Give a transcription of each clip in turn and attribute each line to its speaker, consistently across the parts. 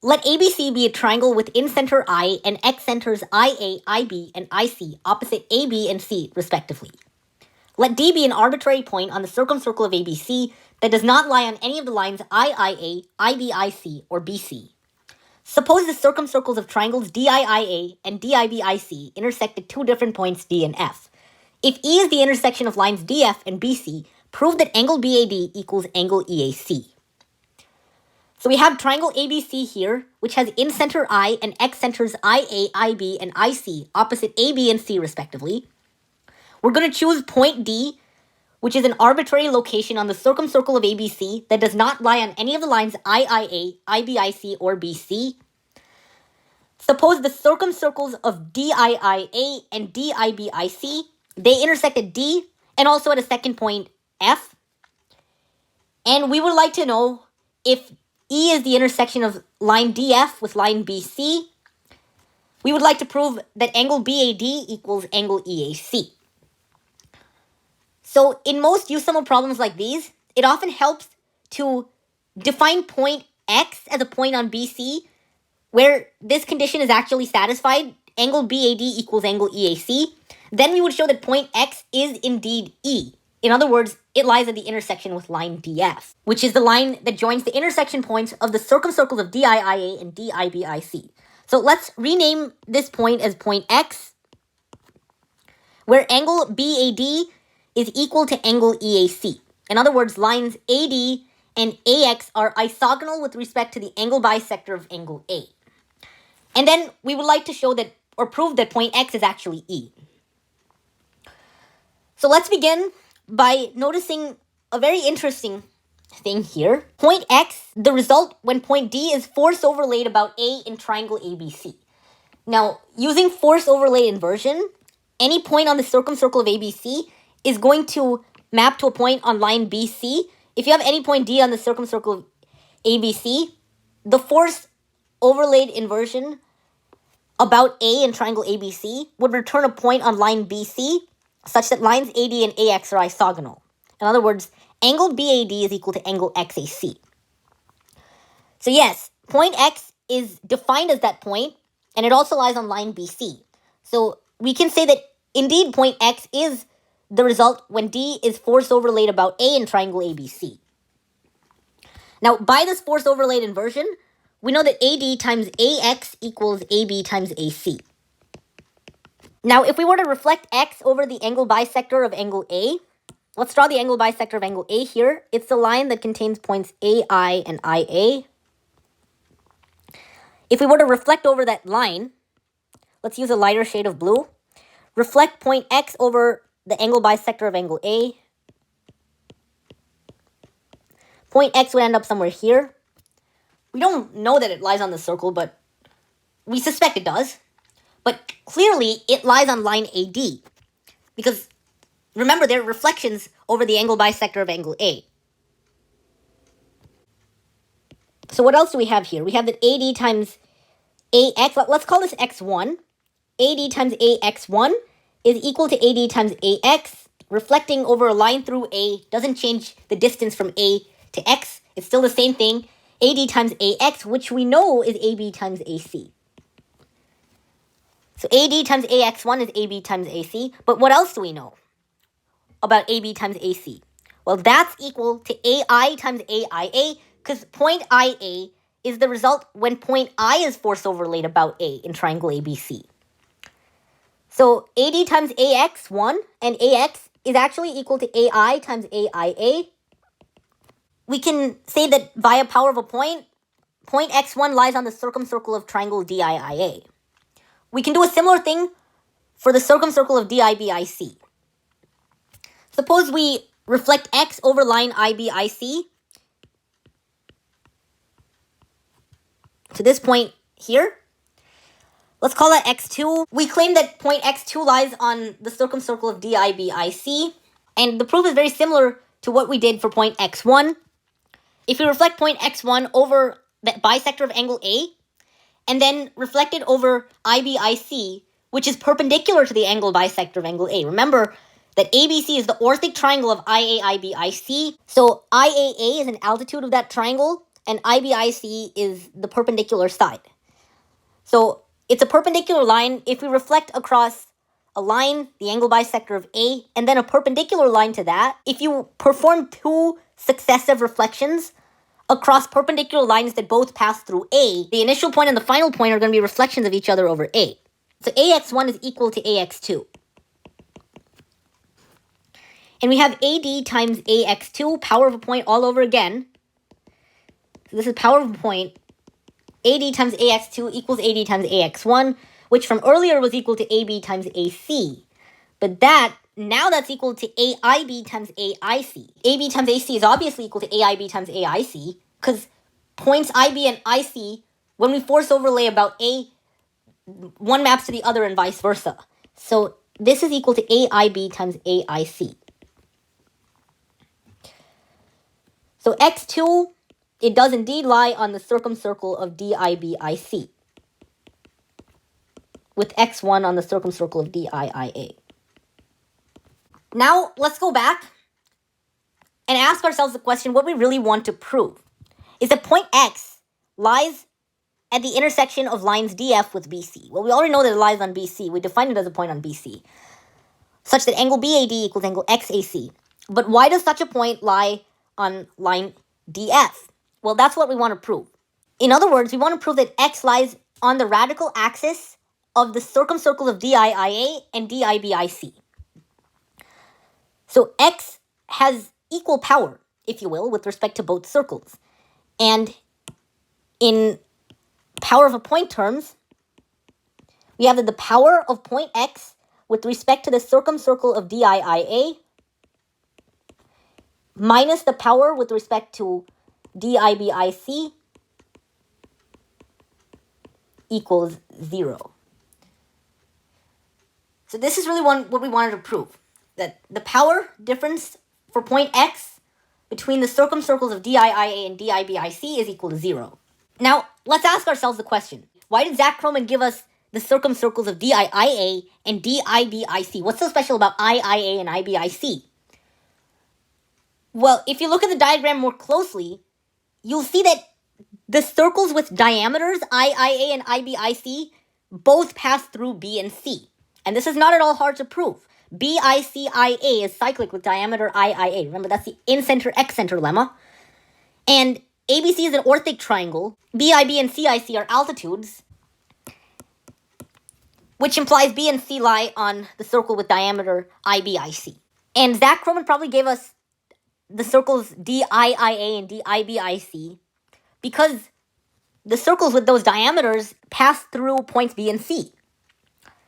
Speaker 1: Let ABC be a triangle with in-center I and x-centers IA, IB, and IC opposite AB and C, respectively. Let D be an arbitrary point on the circumcircle of ABC that does not lie on any of the lines IIA, IBIC, or BC. Suppose the circumcircles of triangles DIIA and DIBIC intersect at two different points D and F. If E is the intersection of lines DF and BC, prove that angle BAD equals angle EAC. So we have triangle ABC here, which has in-center I and x-centers IA, IB, and IC opposite AB and C, respectively. We're going to choose point D, which is an arbitrary location on the circumcircle of ABC that does not lie on any of the lines IIA, IBIC, or BC. Suppose the circumcircles of DIIA and DIBIC, they intersect at D and also at a second point F. And we would like to know if E is the intersection of line DF with line BC. We would like to prove that angle BAD equals angle EAC. So in most USAMO problems like these, it often helps to define point X as a point on BC where this condition is actually satisfied, angle BAD equals angle EAC. Then we would show that point X is indeed E. In other words, it lies at the intersection with line DF, which is the line that joins the intersection points of the circumcircles of DIIA and DIBIC. So let's rename this point as point X, where angle BAD is equal to angle EAC. In other words, lines AD and AX are isogonal with respect to the angle bisector of angle A. And then we would like to show that, or prove that point X is actually E. So let's begin by noticing a very interesting thing here. Point X, the result when point D is force overlaid about A in triangle ABC. Now, using force overlay inversion, any point on the circumcircle of ABC is going to map to a point on line BC. If you have any point D on the circumcircle of ABC, the force overlaid inversion about A in triangle ABC would return a point on line BC such that lines AD and AX are isogonal. In other words, angle BAD is equal to angle XAC. So yes, point X is defined as that point, and it also lies on line BC. So we can say that indeed point X is the result when D is force overlaid about A in triangle ABC. Now, by this force overlaid inversion, we know that AD times AX equals AB times AC. Now, if we were to reflect X over the angle bisector of angle A, let's draw the angle bisector of angle A here. It's the line that contains points AI and IA. If we were to reflect over that line, let's use a lighter shade of blue. Reflect point X over the angle bisector of angle A. Point X would end up somewhere here. We don't know that it lies on the circle, but we suspect it does. But clearly, it lies on line AD. Because, remember, there are reflections over the angle bisector of angle A. So what else do we have here? We have that AD times AX, let's call this X1. AD times AX1 is equal to AD times AX. Reflecting over a line through A doesn't change the distance from A to X. It's still the same thing. AD times AX, which we know is AB times AC. So AD times AX1 is AB times AC. But what else do we know about AB times AC? Well, that's equal to AI times AIA, because point IA is the result when point I is force overlaid about A in triangle ABC. So AD times AX1 and AX is actually equal to AI times AIA. We can say that via power of a point, point X1 lies on the circumcircle of triangle DIIA. We can do a similar thing for the circumcircle of DIBIC. Suppose we reflect X over line IBIC to this point here. Let's call that X2. We claim that point X2 lies on the circumcircle of DIBIC, and the proof is very similar to what we did for point X1. If we reflect point X1 over the bisector of angle A, and then reflect it over IBIC, which is perpendicular to the angle bisector of angle A. Remember that ABC is the orthic triangle of IAIBIC, so IAA is an altitude of that triangle, and IBIC is the perpendicular side. So it's a perpendicular line. If we reflect across a line, the angle bisector of A, and then a perpendicular line to that, if you perform two successive reflections across perpendicular lines that both pass through A, the initial point and the final point are going to be reflections of each other over A. So AX1 is equal to AX2. And we have AD times AX2, power of a point all over again. So this is power of a point. AD times AX2 equals AD times AX1, which from earlier was equal to AB times AC. But now that's equal to AIB times AIC. AB times AC is obviously equal to AIB times AIC, because points IB and IC, when we force overlay about A, one maps to the other and vice versa. So this is equal to AIB times AIC. So X2, it does indeed lie on the circumcircle of DIBIC, with X1 on the circumcircle of DIIA. Now, let's go back and ask ourselves the question, what we really want to prove is that point X lies at the intersection of lines DF with BC. Well, we already know that it lies on BC. We define it as a point on BC, such that angle BAD equals angle XAC. But why does such a point lie on line DF? Well, that's what we want to prove. In other words, we want to prove that X lies on the radical axis of the circumcircle of DIIA and DIBIC. So X has equal power, if you will, with respect to both circles. And in power of a point terms, we have that the power of point X with respect to the circumcircle of DIIA minus the power with respect to DIBIC equals 0. So this is really what we wanted to prove, that the power difference for point X between the circumcircles of DIIA and DIBIC is equal to 0. Now, let's ask ourselves the question, why did Zach Kroman give us the circumcircles of DIIA and DIBIC? What's so special about IIA and IBIC? Well, if you look at the diagram more closely, you'll see that the circles with diameters, IIA and IBIC, both pass through B and C. And this is not at all hard to prove. BICIA is cyclic with diameter IIA. Remember, that's the in-center, X-center lemma. And ABC is an orthic triangle. BIB and CIC are altitudes, which implies B and C lie on the circle with diameter IBIC. And Zach Kroman probably gave us the circles DIIA and DIBIC because the circles with those diameters pass through points B and C.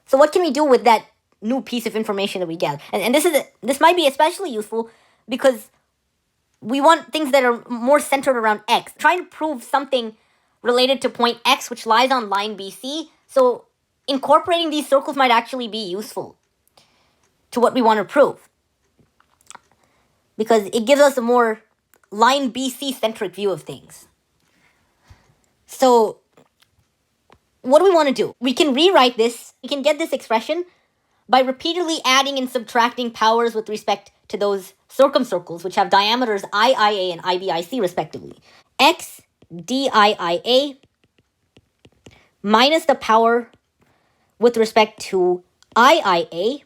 Speaker 1: So what can we do with that new piece of information that we get? And this might be especially useful because we want things that are more centered around X. Trying to prove something related to point X, which lies on line BC. So incorporating these circles might actually be useful to what we want to prove, because it gives us a more line BC-centric view of things. So what do we want to do? We can rewrite this. We can get this expression by repeatedly adding and subtracting powers with respect to those circumcircles, which have diameters IIA and IBIC respectively. X DIIA minus the power with respect to IIA.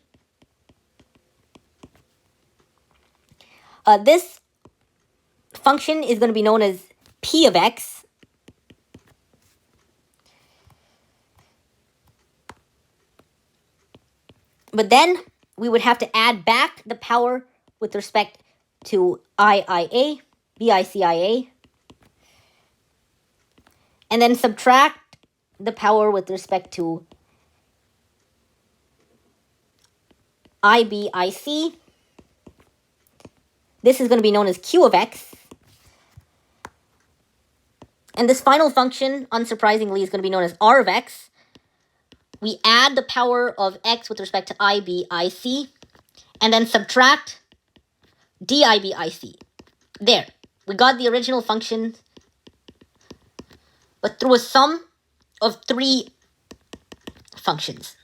Speaker 1: This function is going to be known as P of X. But then we would have to add back the power with respect to IIA, BICIA, and then subtract the power with respect to IBIC. This is going to be known as Q of X. And this final function, unsurprisingly, is going to be known as R of X. We add the power of X with respect to IBIC, and then subtract DIBIC. There. We got the original function, but through a sum of three functions.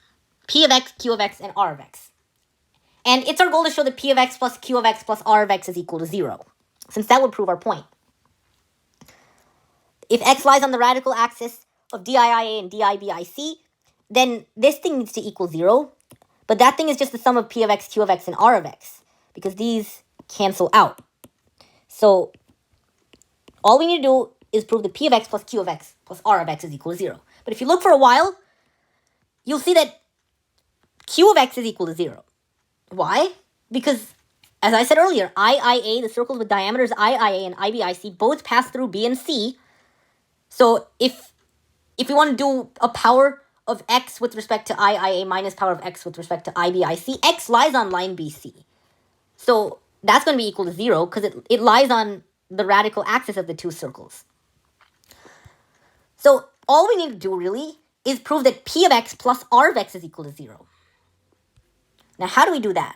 Speaker 1: P of X, Q of X, and R of X. And it's our goal to show that P of X plus Q of X plus R of X is equal to 0, since that would prove our point. if x lies on the radical axis of diia and dibic, then this thing needs to equal 0. But that thing is just the sum of p of x, q of x, and r of x, because these cancel out. So all we need to do is prove that p of x plus q of x plus r of x is equal to 0. But if you look for a while, you'll see that q of x is equal to 0. Why? Because, as I said earlier, IIA, the circles with diameters IIA and IBIC, both pass through B and C. So if we want to do a power of x with respect to IIA minus power of x with respect to IBIC, x lies on line BC. So that's going to be equal to 0 because it lies on the radical axis of the two circles. So all we need to do really is prove that p of x plus r of x is equal to 0. Now how do we do that?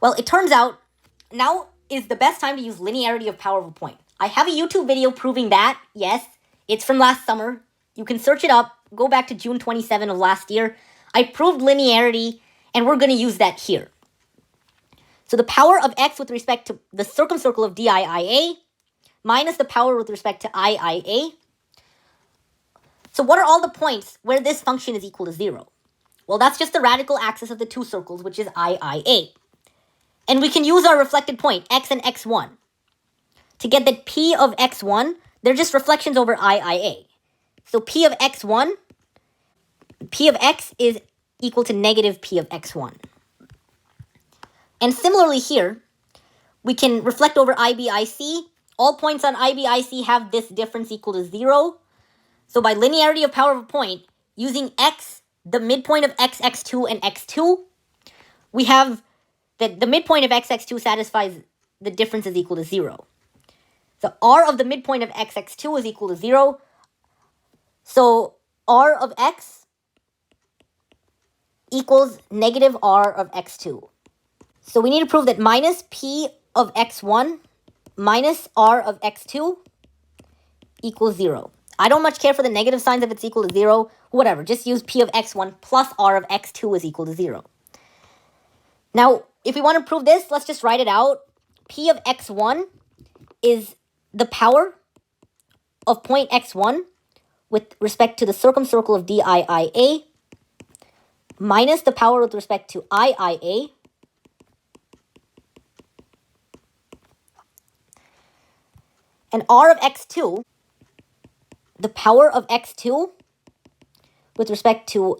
Speaker 1: Well, it turns out now is the best time to use linearity of power of a point. I have a YouTube video proving that, yes, it's from last summer. You can search it up, go back to June 27 of last year. I proved linearity, and we're going to use that here. So the power of x with respect to the circumcircle of diia minus the power with respect to iia. So what are all the points where this function is equal to 0? Well, that's just the radical axis of the two circles, which is iia. And we can use our reflected point, x and x1, to get that p of x1, they're just reflections over iia. So p of x1, p of x is equal to negative p of x1. And similarly here, we can reflect over IBIC. All points on IBIC have this difference equal to 0. So by linearity of power of a point, using x, the midpoint of x, x2, and x2, we have that the midpoint of x, x2 satisfies the difference is equal to 0. So r of the midpoint of x, x2 is equal to 0. So r of x equals negative r of x2. So we need to prove that minus p of x1 minus r of x2 equals 0. I don't much care for the negative signs if it's equal to 0. Whatever, just use p of x1 plus r of x2 is equal to 0. Now, if we want to prove this, let's just write it out. P of x1 is the power of point x1 with respect to the circumcircle of diia minus the power with respect to iia and r of x2, the power of x2 with respect to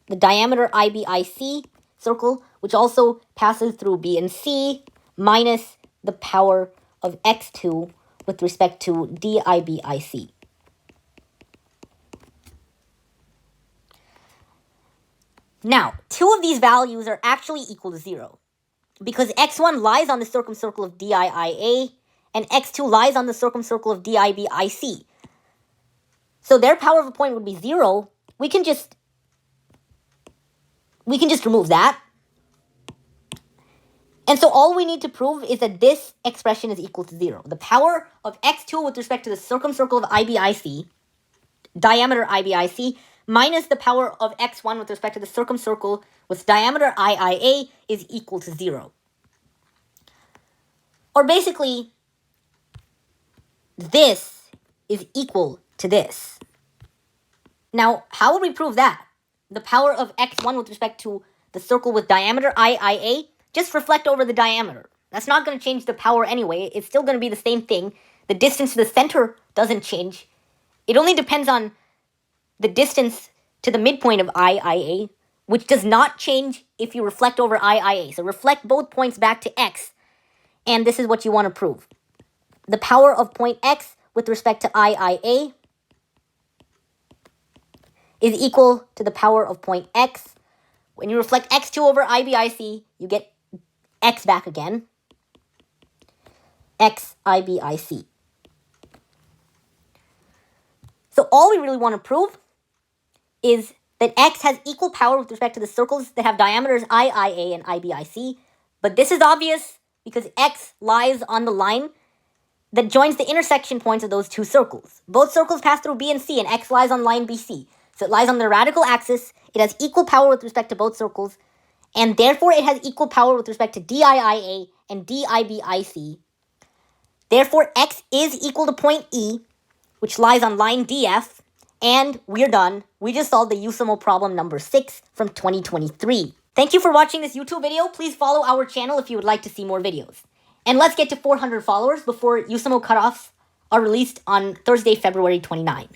Speaker 1: the diameter IBIC circle, which also passes through B and C, minus the power of x2 with respect to dibic. Now, two of these values are actually equal to 0 because x1 lies on the circumcircle of diia and x2 lies on the circumcircle of dibic. So their power of a point would be 0. We can just remove that. And so all we need to prove is that this expression is equal to 0. The power of x2 with respect to the circumcircle of IBIC, diameter IBIC, minus the power of x1 with respect to the circumcircle with diameter iia is equal to 0. Or basically, this is equal to this. Now, how would we prove that? The power of x1 with respect to the circle with diameter iia, just reflect over the diameter. That's not going to change the power anyway. It's still going to be the same thing. The distance to the center doesn't change. It only depends on the distance to the midpoint of iia, which does not change if you reflect over iia. So reflect both points back to x, and this is what you want to prove. The power of point x with respect to iia is equal to the power of point x. When you reflect x2 over IBIC, you get x back again. X IBIC. So all we really want to prove is that x has equal power with respect to the circles that have diameters iia and IBIC. But this is obvious because x lies on the line that joins the intersection points of those two circles. Both circles pass through B and C, and x lies on line BC. So it lies on the radical axis, it has equal power with respect to both circles, and therefore it has equal power with respect to diia and dibic. Therefore, x is equal to point E, which lies on line DF, and we're done. We just solved the USAMO problem number 6 from 2023. Thank you for watching this YouTube video. Please follow our channel if you would like to see more videos. And let's get to 400 followers before USAMO cutoffs are released on Thursday, February 29.